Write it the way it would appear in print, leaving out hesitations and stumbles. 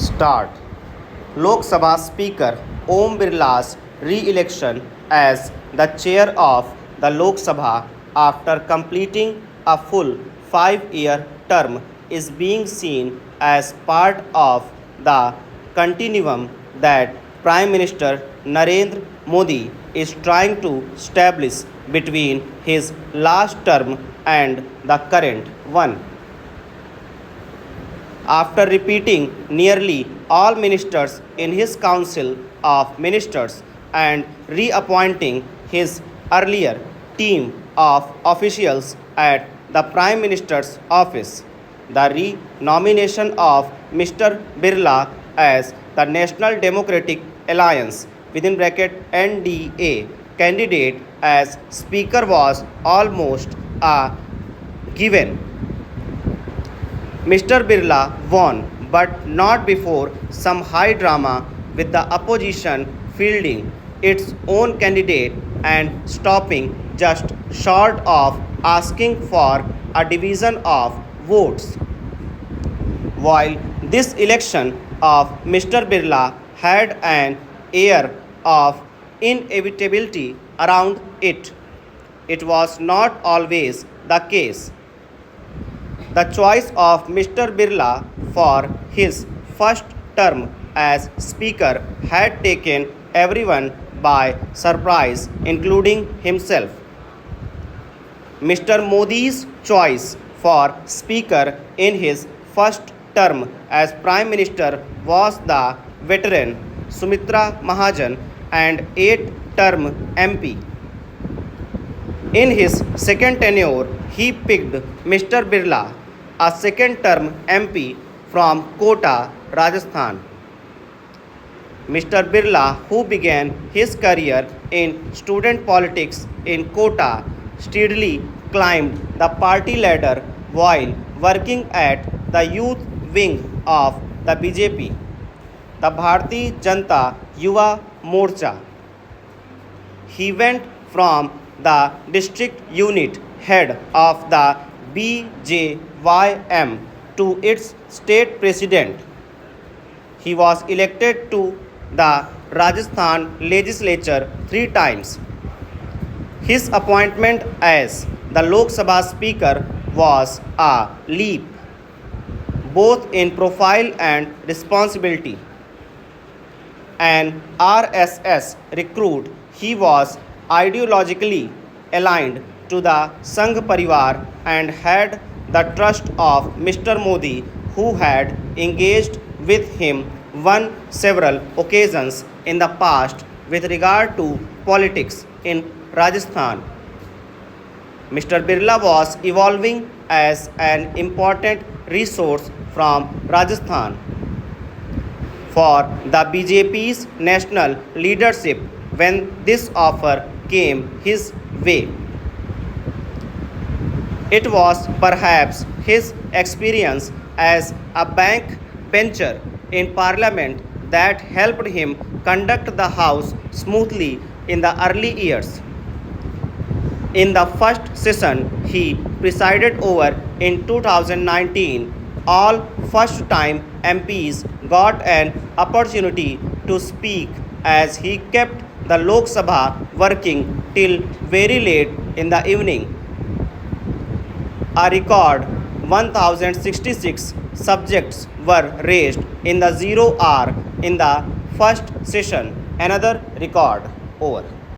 Start. Lok Sabha Speaker Om Birla's re-election as the chair of the Lok Sabha after completing a full 5-year term is being seen as part of the continuum that Prime Minister Narendra Modi is trying to establish between his last term and the current one. After repeating nearly all ministers in his Council of Ministers and reappointing his earlier team of officials at the Prime Minister's office, the re-nomination of Mr. Birla as the National Democratic Alliance (NDA) candidate as Speaker was almost a given. Mr. Birla won, but not before some high drama with the opposition fielding its own candidate and stopping just short of asking for a division of votes. While this election of Mr. Birla had an air of inevitability around it, it was not always the case. The choice of Mr. Birla for his first term as Speaker had taken everyone by surprise, including himself. Mr. Modi's choice for Speaker in his first term as Prime Minister was the veteran Sumitra Mahajan and 8-term MP. In his second tenure, he picked Mr. Birla, a second-term MP from Kota, Rajasthan. Mr. Birla, who began his career in student politics in Kota, steadily climbed the party ladder while working at the youth wing of the BJP, the Bharatiya Janata Yuva Morcha. He went from the district unit head of the BJYM to its state president. He was elected to the Rajasthan legislature 3 times. His appointment as the Lok Sabha Speaker was a leap, both in profile and responsibility. An RSS recruit, he was ideologically aligned to the Sangh Parivar and had the trust of Mr. Modi, who had engaged with him on several occasions in the past with regard to politics in Rajasthan. Mr. Birla was evolving as an important resource from Rajasthan for the BJP's national leadership when this offer came his way. It was perhaps his experience as a backbencher in Parliament that helped him conduct the House smoothly in the early years. In the first session he presided over in 2019, all first-time MPs got an opportunity to speak as he kept the Lok Sabha working till very late in the evening. A record 1066 subjects were raised in the 0 hour in the first session. Another record. Over.